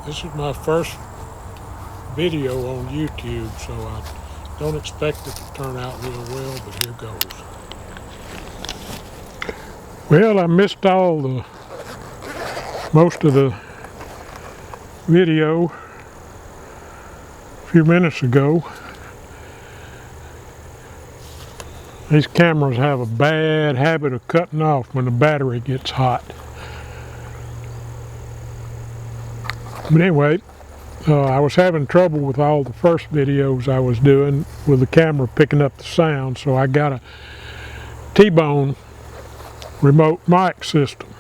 This is my first video on YouTube, so I don't expect it to turn out real well, but here goes. Well, I missed most of the video a few minutes ago. These cameras have a bad habit of cutting off when the battery gets hot. But anyway, I was having trouble with all the first videos I was doing with the camera picking up the sound, so I got a T-bone remote mic system.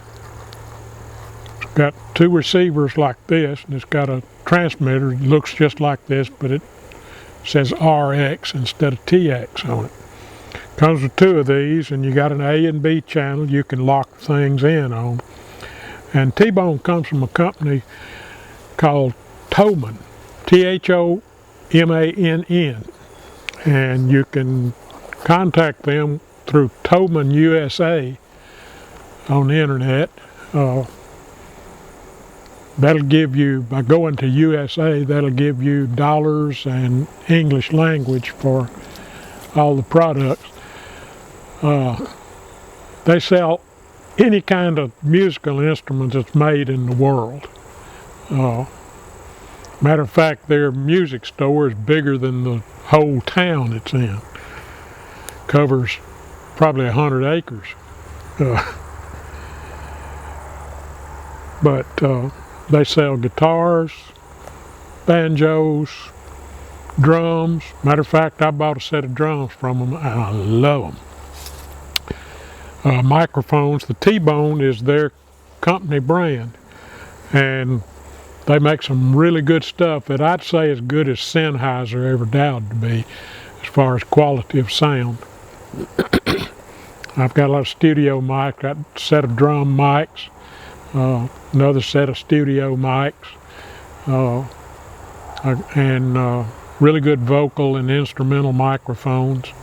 It's got two receivers like this, and it's got a transmitter that looks just like this, but it says RX instead of TX on it. Comes with two of these, and you got an A and B channel you can lock things in on. And T-bone comes from a company called Thomann, Thomann, and you can contact them through Thomann USA on the internet. That'll give you, by going to USA, that'll give you dollars and English language for all the products. They sell any kind of musical instrument that's made in the world. Matter of fact, their music store is bigger than the whole town it's in. Covers probably 100 acres. But they sell guitars, banjos, drums. Matter of fact, I bought a set of drums from them, and I love them. Microphones, the T-bone is their company brand, and they make some really good stuff that I'd say as good as Sennheiser ever doubted to be as far as quality of sound. I've got a lot of studio mics, got a set of drum mics, another set of studio mics, and really good vocal and instrumental microphones.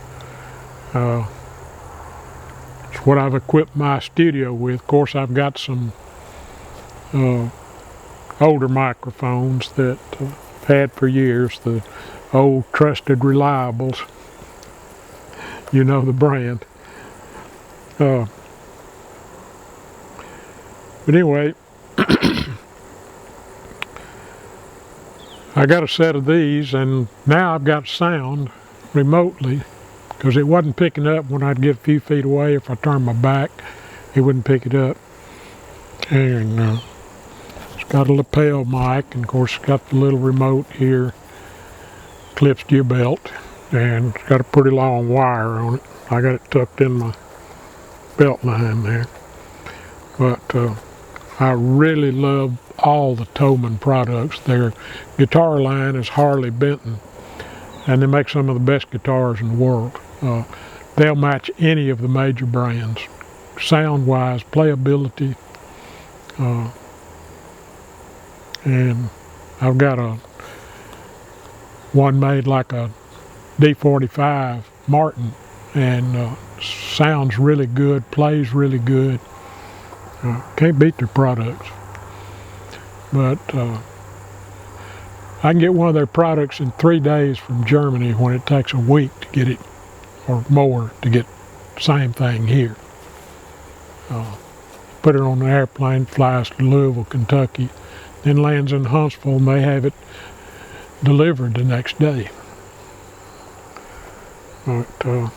It's what I've equipped my studio with. Of course, I've got some older microphones that I've had for years, the old trusted reliables. You know the brand. But anyway, I got a set of these, and now I've got sound remotely, because it wasn't picking up when I'd get a few feet away. If I turned my back, it wouldn't pick it up. And it's got a lapel mic, and of course it's got the little remote here, clips to your belt, and it's got a pretty long wire on it. I got it tucked in my belt line there. But I really love all the Thomann products. Their guitar line is Harley Benton, and they make some of the best guitars in the world. They'll match any of the major brands, sound-wise, playability, and I've got one made like a D45 Martin, and sounds really good, plays really good. Can't beat their products. But I can get one of their products in 3 days from Germany when it takes a week to get it, or more, to get the same thing here. Put it on an airplane, flies to Louisville, Kentucky, then lands in Huntsville, and they have it delivered the next day. But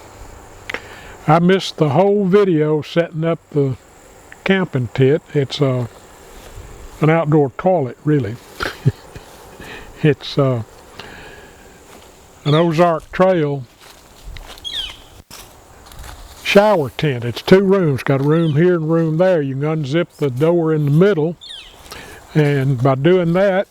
I missed the whole video setting up the camping tent. It's an outdoor toilet, really. It's an Ozark Trail shower tent. It's 2 rooms. Got a room here and a room there. You can unzip the door in the middle, and by doing that,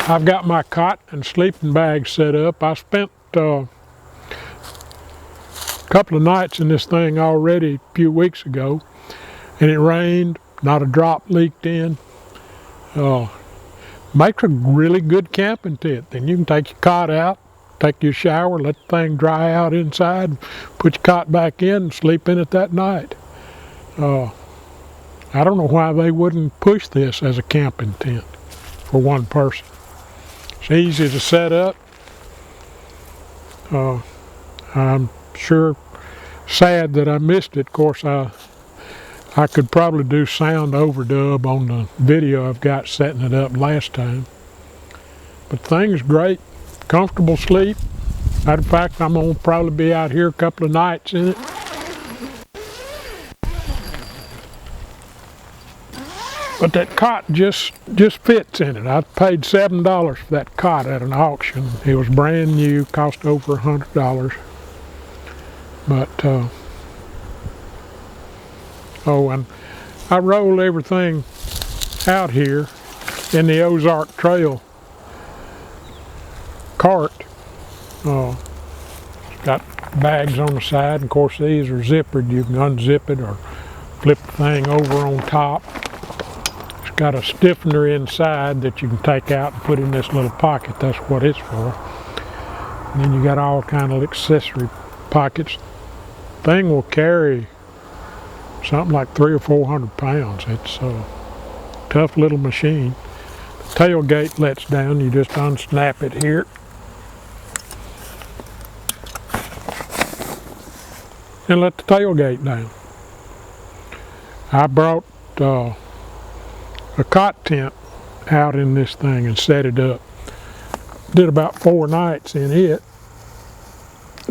I've got my cot and sleeping bag set up. I spent a couple of nights in this thing already a few weeks ago, and it rained, not a drop leaked in. Makes a really good camping tent. Then you can take your cot out, take your shower, let the thing dry out inside, put your cot back in, and sleep in it that night. I don't know why they wouldn't push this as a camping tent for one person. It's easy to set up. I'm sure sad that I missed it. Of course, I could probably do sound overdub on the video I've got setting it up last time. But the thing's great, comfortable sleep. Matter of fact, I'm gonna probably be out here a couple of nights in it. But that cot just fits in it. I paid $7 for that cot at an auction. It was brand new, cost over $100. But oh, and I rolled everything out here in the Ozark Trail cart. It's got bags on the side, and of course these are zippered. You can unzip it or flip the thing over on top. It's got a stiffener inside that you can take out and put in this little pocket. That's what it's for. And then you got all kind of accessory pockets. Thing will carry something like 300 or 400 pounds. It's a tough little machine. The tailgate lets down. You just unsnap it here. And let the tailgate down. I brought a cot tent out in this thing and set it up. Did about 4 nights in it.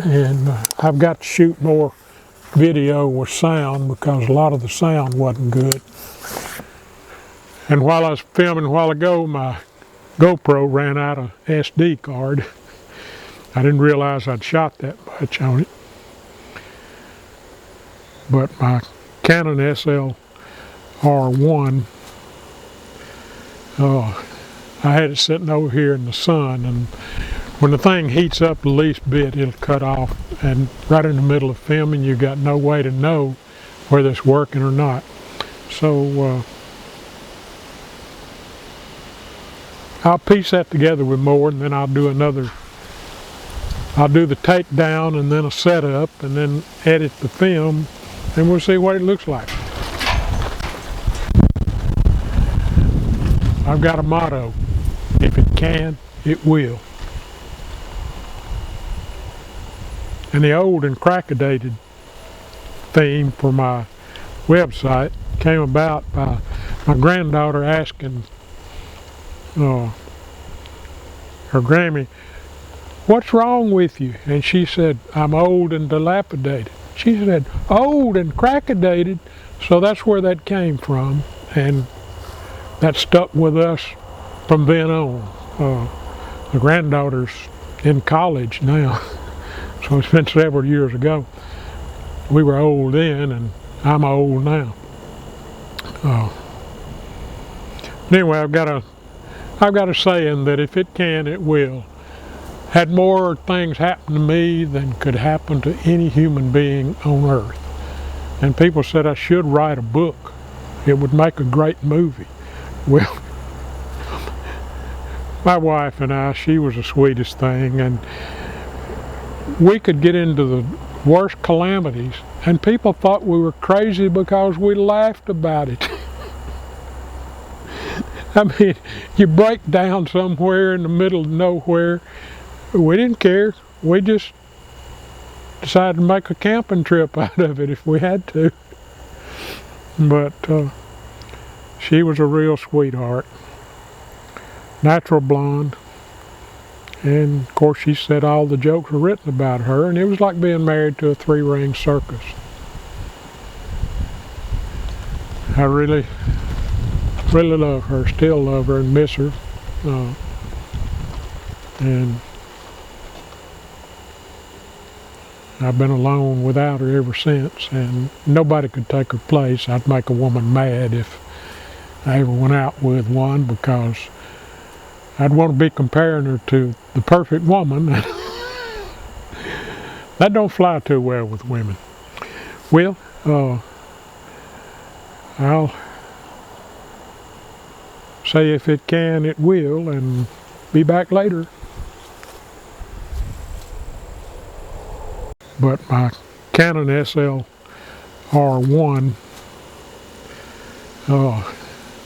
And I've got to shoot more video with sound because a lot of the sound wasn't good. And while I was filming a while ago, my GoPro ran out of SD card. I didn't realize I'd shot that much on it. But my Canon SLR1, I had it sitting over here in the sun, and when the thing heats up the least bit, it'll cut off, and right in the middle of filming, you got no way to know whether it's working or not. So I'll piece that together with more, and then I'll do the takedown and then a setup, and then edit the film, and we'll see what it looks like. I've got a motto: if it can, it will. And the old and crackadated theme for my website came about by my granddaughter asking her Grammy, "What's wrong with you?" And she said, "I'm old and dilapidated." She said, "Old and crackadated." So that's where that came from, and that stuck with us from then on. The granddaughter's in college now, so it's been several years ago. We were old then, and I'm old now. Anyway, I've got a saying that if it can, it will. Had more things happen to me than could happen to any human being on earth. And people said I should write a book. It would make a great movie. Well, my wife and I, she was the sweetest thing, and we could get into the worst calamities, and people thought we were crazy because we laughed about it. I mean, you break down somewhere in the middle of nowhere. We didn't care. We just decided to make a camping trip out of it if we had to. But she was a real sweetheart. Natural blonde. And of course she said all the jokes were written about her, and it was like being married to a 3-ring circus. I really love her, still love her and miss her. And I've been alone without her ever since, and nobody could take her place. I'd make a woman mad if I ever went out with one, because I'd want to be comparing her to the perfect woman. That don't fly too well with women. Well, I'll say if it can, it will, and be back later. but my Canon SLR1, I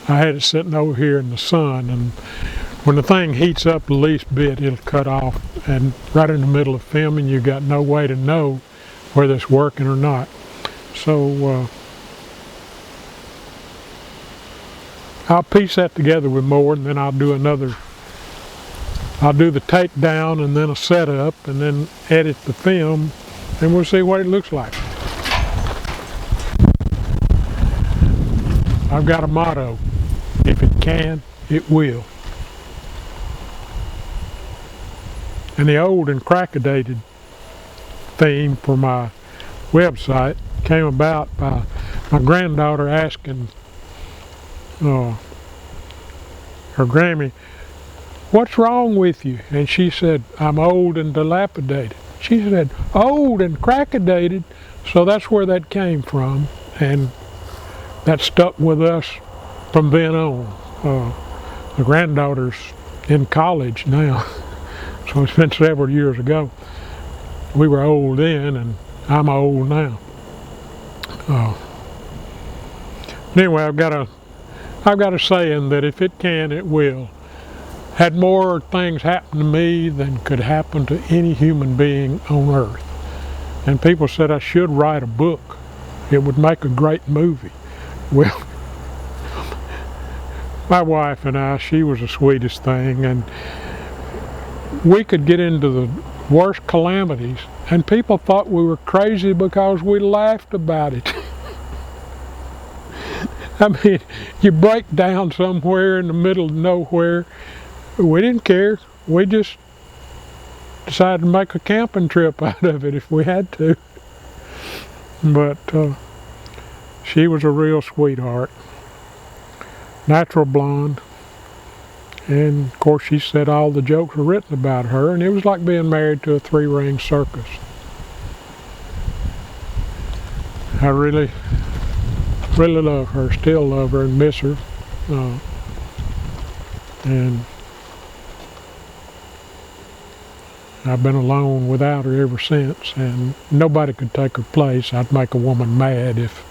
had it sitting over here in the sun, and when the thing heats up the least bit, it'll cut off, and right in the middle of filming, you got no way to know whether it's working or not. So I'll piece that together with more, and then I'll do the takedown and then a setup, and then edit the film, and we'll see what it looks like. I've got a motto: if it can, it will. And the old and crackadated theme for my website came about by my granddaughter asking her Grammy, "What's wrong with you?" And she said, "I'm old and dilapidated." She said, "Old and crackadated." So that's where that came from, and that stuck with us from then on. The granddaughter's in college now, so it's been several years ago. We were old then, and I'm old now. Anyway, I've got a saying that if it can, it will. Had more things happen to me than could happen to any human being on earth. And people said I should write a book. It would make a great movie. Well, my wife and I, she was the sweetest thing, and we could get into the worst calamities, and people thought we were crazy because we laughed about it. I mean, you break down somewhere in the middle of nowhere, we didn't care. We just decided to make a camping trip out of it if we had to. But she was a real sweetheart. Natural blonde. And of course she said all the jokes were written about her, and it was like being married to a three-ring circus. I really love her, still love her and miss her. And I've been alone without her ever since, and nobody could take her place. I'd make a woman mad if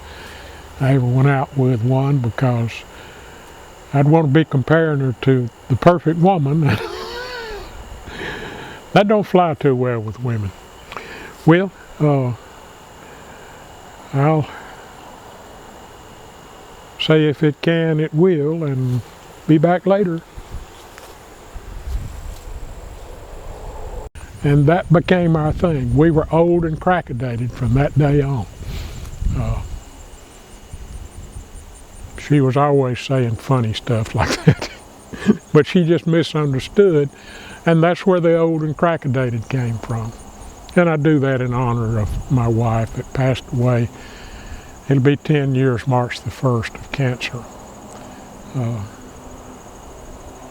I ever went out with one, because I'd want to be comparing her to the perfect woman. That don't fly too well with women. Well, I'll say if it can, it will, and be back later. And that became our thing. We were old and crackadated from that day on. She was always saying funny stuff like that. But she just misunderstood, and that's where the old and crackadated came from. And I do that in honor of my wife that passed away. It'll be 10 years March the 1st of cancer.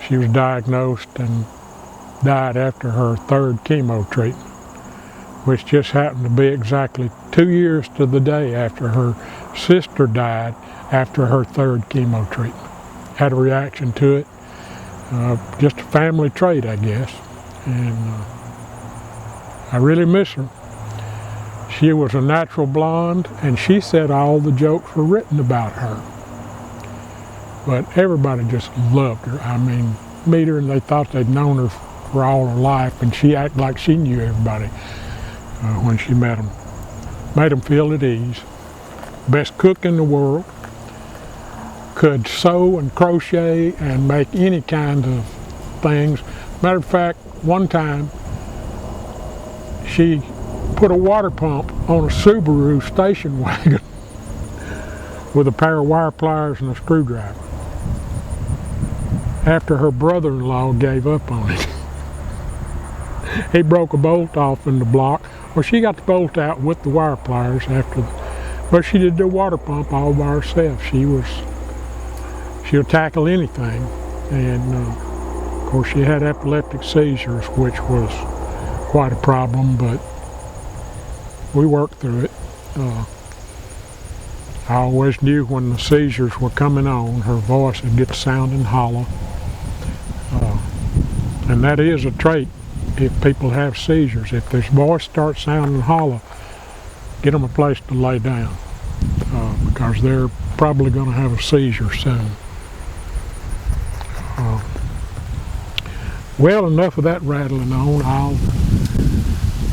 She was diagnosed and died after her third chemo treatment, which just happened to be exactly 2 years to the day after her sister died after her third chemo treatment. Had a reaction to it, just a family trait, I guess, and I really miss her. She was a natural blonde, and she said all the jokes were written about her. But everybody just loved her. I mean, meet her and they thought they'd known her for all her life, and she acted like she knew everybody when she met them. Made them feel at ease. Best cook in the world. Could sew and crochet and make any kind of things. Matter of fact, one time she put a water pump on a Subaru station wagon with a pair of wire pliers and a screwdriver after her brother-in-law gave up on it. He broke a bolt off in the block. Well, she got the bolt out with the wire pliers but she did the water pump all by herself. She'll tackle anything, and of course she had epileptic seizures, which was quite a problem, but we worked through it. I always knew when the seizures were coming on, her voice would get sounding hollow, and that is a trait if people have seizures. If their voice starts sounding hollow, get them a place to lay down because they're probably going to have a seizure soon. Well, enough of that rattling on. I'll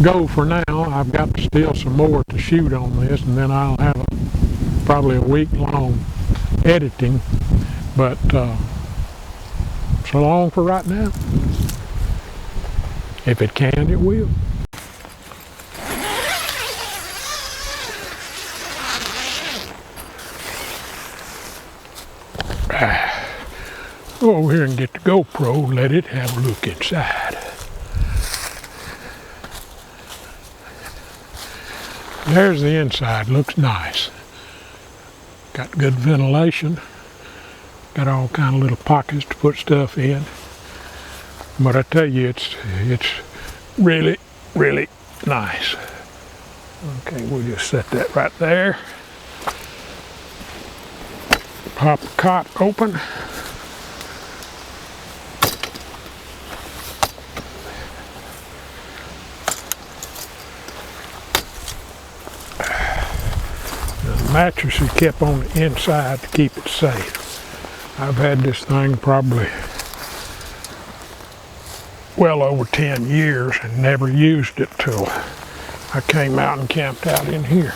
go for now. I've got still some more to shoot on this, and then I'll have probably a week-long editing. But so long for right now. If it can, it will. Go over here and get the GoPro, let it have a look inside. There's the inside, looks nice. Got good ventilation. Got all kind of little pockets to put stuff in. But I tell you, it's really, really nice. Okay, we'll just set that right there. Pop the cot open. The mattress is kept on the inside to keep it safe. I've had this thing probably well over 10 years and never used it till I came out and camped out in here.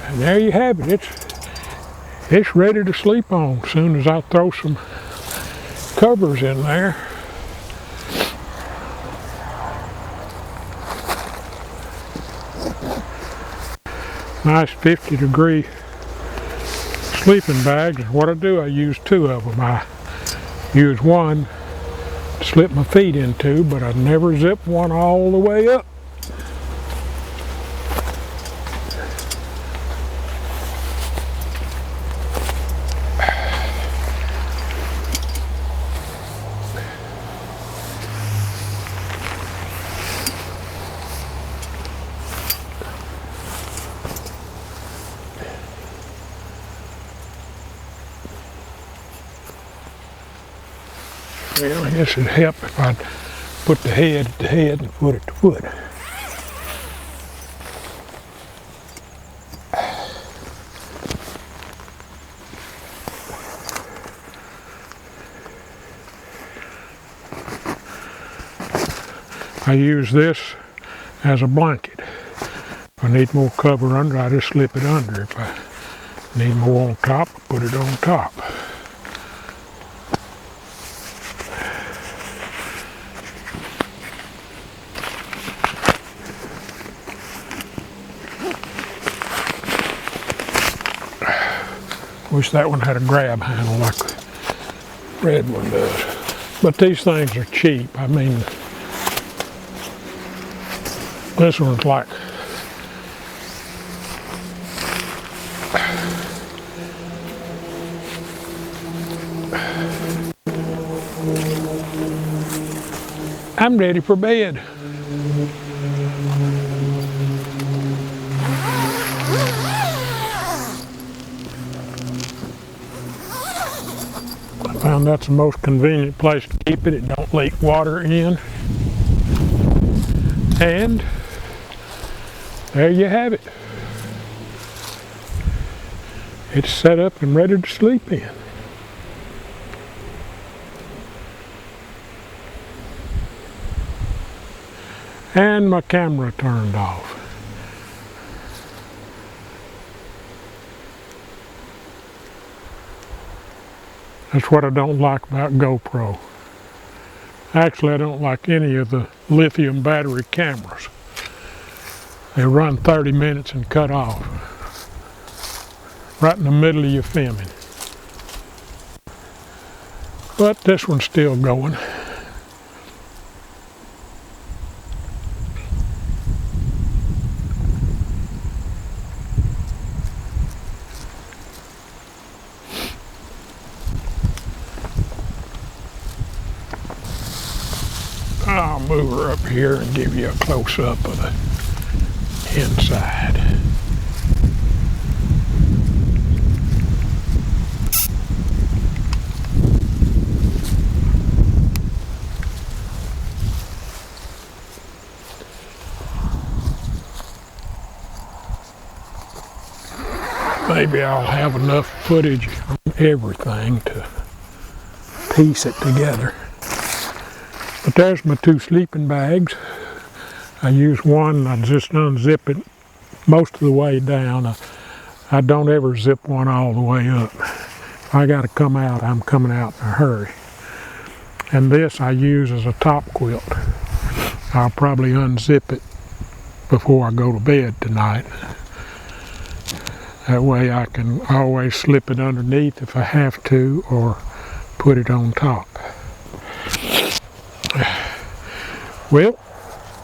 And there you have it. It's ready to sleep on as soon as I throw some covers in there. Nice 50-degree sleeping bags. What I do, I use two of them. I use one to slip my feet into, but I never zip one all the way up. Well, this would help if I'd put the head at the head and foot at the foot. I use this as a blanket. If I need more cover under, I just slip it under. If I need more on top, I put it on top. Wish that one had a grab handle like the red one does. But these things are cheap. I mean, this one's like I'm ready for bed. I found that's the most convenient place to keep it. It don't leak water in. And there you have it. It's set up and ready to sleep in. And my camera turned off. That's what I don't like about GoPro. Actually, I don't like any of the lithium battery cameras. They run 30 minutes and cut off. Right in the middle of your filming. But this one's still going. I'll move her up here and give you a close-up of the inside. maybe I'll have enough footage on everything to piece it together. But there's my 2 sleeping bags. I use one, I just unzip it most of the way down. I don't ever zip one all the way up. If I gotta come out, I'm coming out in a hurry. And this I use as a top quilt. I'll probably unzip it before I go to bed tonight. That way I can always slip it underneath if I have to, or put it on top. Well,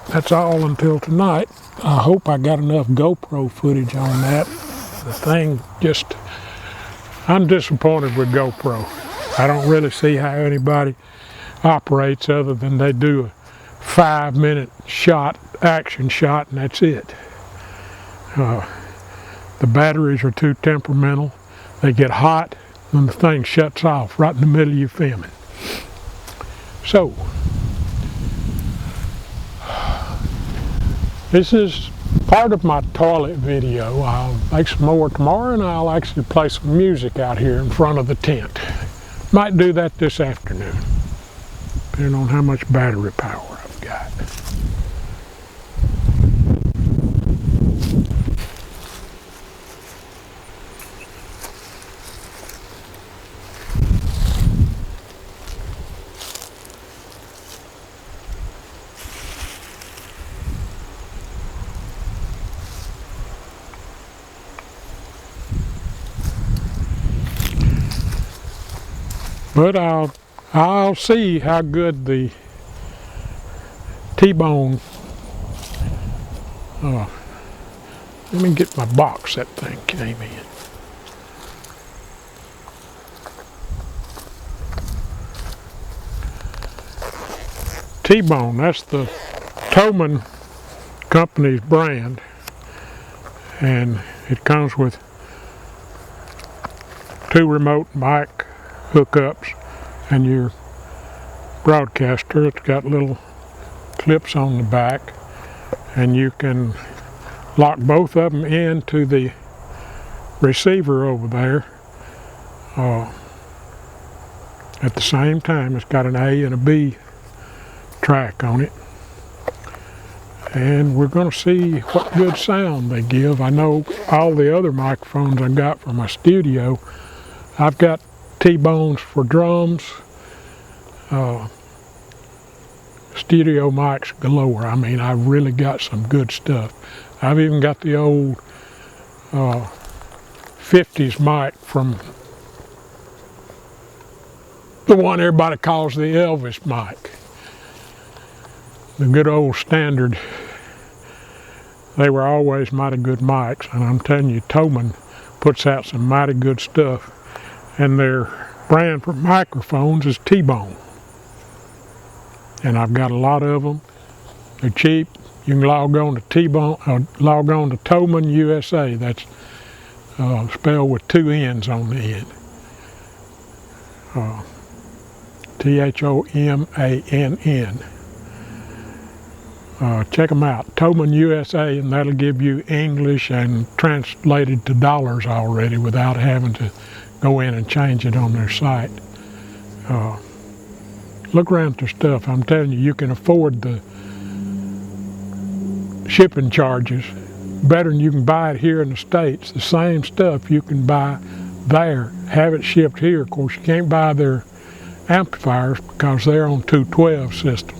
that's all until tonight. I hope I got enough GoPro footage on that. The thing just, I'm disappointed with GoPro. I don't really see how anybody operates other than they do a 5-minute shot, action shot, and that's it. The batteries are too temperamental. They get hot when the thing shuts off right in the middle of your filming. So, this is part of my toilet video. I'll make some more tomorrow, and I'll actually play some music out here in front of the tent. Might do that this afternoon, depending on how much battery power I've got. But I'll see how good the T-bone, let me get my box that thing came in. T-bone, that's the Thomann company's brand, and it comes with 2 remote mic hookups and your broadcaster. It's got little clips on the back, and you can lock both of them into the receiver over there at the same time. It's got an A and a B track on it, and we're going to see what good sound they give. I know all the other microphones I got from my studio, I've got T-bones for drums, studio mics galore. I mean, I've really got some good stuff. I've even got the old 50s mic from the one everybody calls the Elvis mic. The good old standard. They were always mighty good mics, and I'm telling you, Thomann puts out some mighty good stuff. And their brand for microphones is T-bone. And I've got a lot of them. They're cheap. You can log on to Thomann USA. That's spelled with 2 N's on the end. Thomann. Check them out, Thomann USA, and that'll give you English and translated to dollars already without having to go in and change it on their site. Look around at their stuff. I'm telling you, you can afford the shipping charges better than you can buy it here in the States. The same stuff you can buy there, have it shipped here. Of course, you can't buy their amplifiers because they're on 212 system.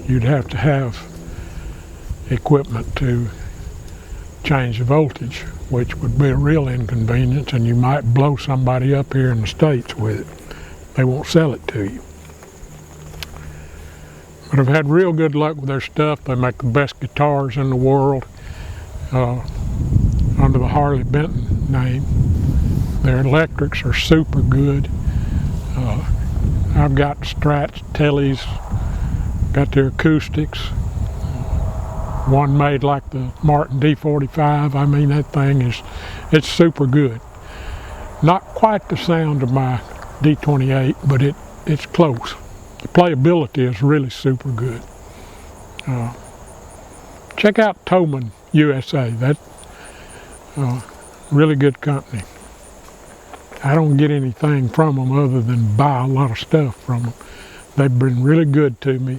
You'd have to have equipment to change the voltage, which would be a real inconvenience, and you might blow somebody up here in the States with it. They won't sell it to you. But I've had real good luck with their stuff. They make the best guitars in the world under the Harley Benton name. Their electrics are super good. I've got Strats, Tellys, got their acoustics. One made like the Martin D45. I mean, that thing it's super good. Not quite the sound of my D28, but it's close. The playability is really super good. Check out Thomann USA. really good company. I don't get anything from them other than buy a lot of stuff from them. They've been really good to me.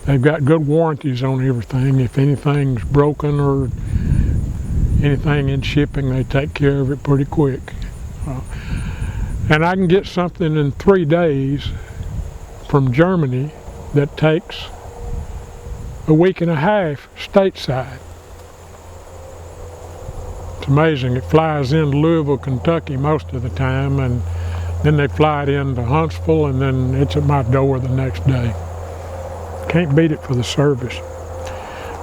They've got good warranties on everything. If anything's broken or anything in shipping, they take care of it pretty quick. And I can get something in 3 days from Germany that takes a week and a half stateside. It's amazing. It flies into Louisville, Kentucky most of the time, and then they fly it into Huntsville, and then it's at my door the next day. Can't beat it for the service.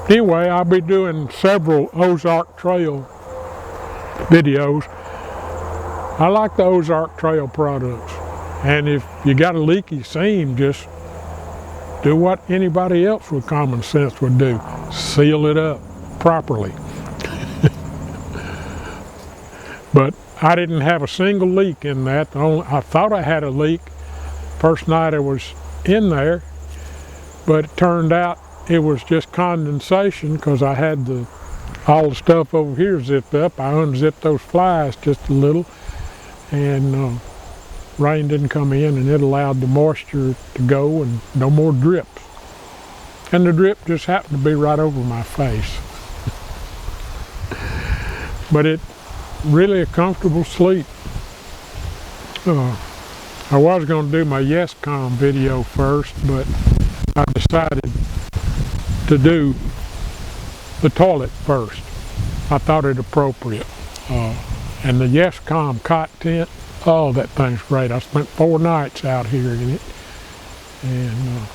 Anyway, I'll be doing several Ozark Trail videos. I like the Ozark Trail products. And if you got a leaky seam, just do what anybody else with common sense would do. Seal it up properly. But I didn't have a single leak in that. I thought I had a leak first night I was in there, but it turned out it was just condensation because I had all the stuff over here zipped up. I unzipped those flies just a little, and rain didn't come in, and it allowed the moisture to go and no more drips. And the drip just happened to be right over my face. But it really a comfortable sleep. I was going to do my YesCom video first, but I decided to do the toilet first. I thought it appropriate. And the YesCom cot tent, oh, that thing's great. I spent 4 nights out here in it. And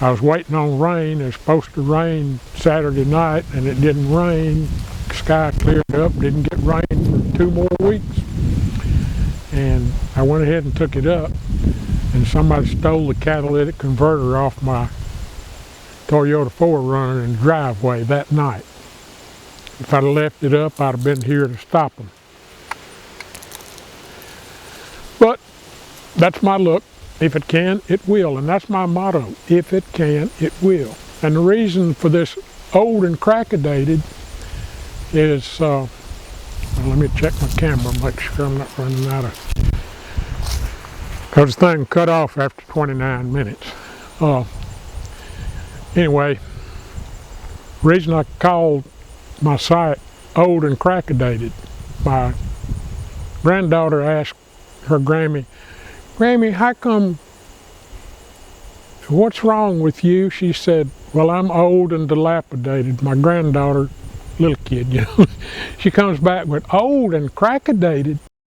I was waiting on rain. It was supposed to rain Saturday night, and it didn't rain. The sky cleared up, didn't get rain for 2 more weeks. And I went ahead and took it up, and somebody stole the catalytic converter off my Toyota 4Runner in the driveway that night. If I'd have left it up, I'd have been here to stop them. But that's my look. If it can, it will. And that's my motto. If it can, it will. And the reason for this old and crackadated is, well, let me check my camera, make sure I'm not running out of, because the thing cut off after 29 minutes. Anyway, the reason I called my site old and crackadated, my granddaughter asked her Grammy, how come, what's wrong with you? She said, well, I'm old and dilapidated. My granddaughter, little kid, you know, she comes back with old and crackadated.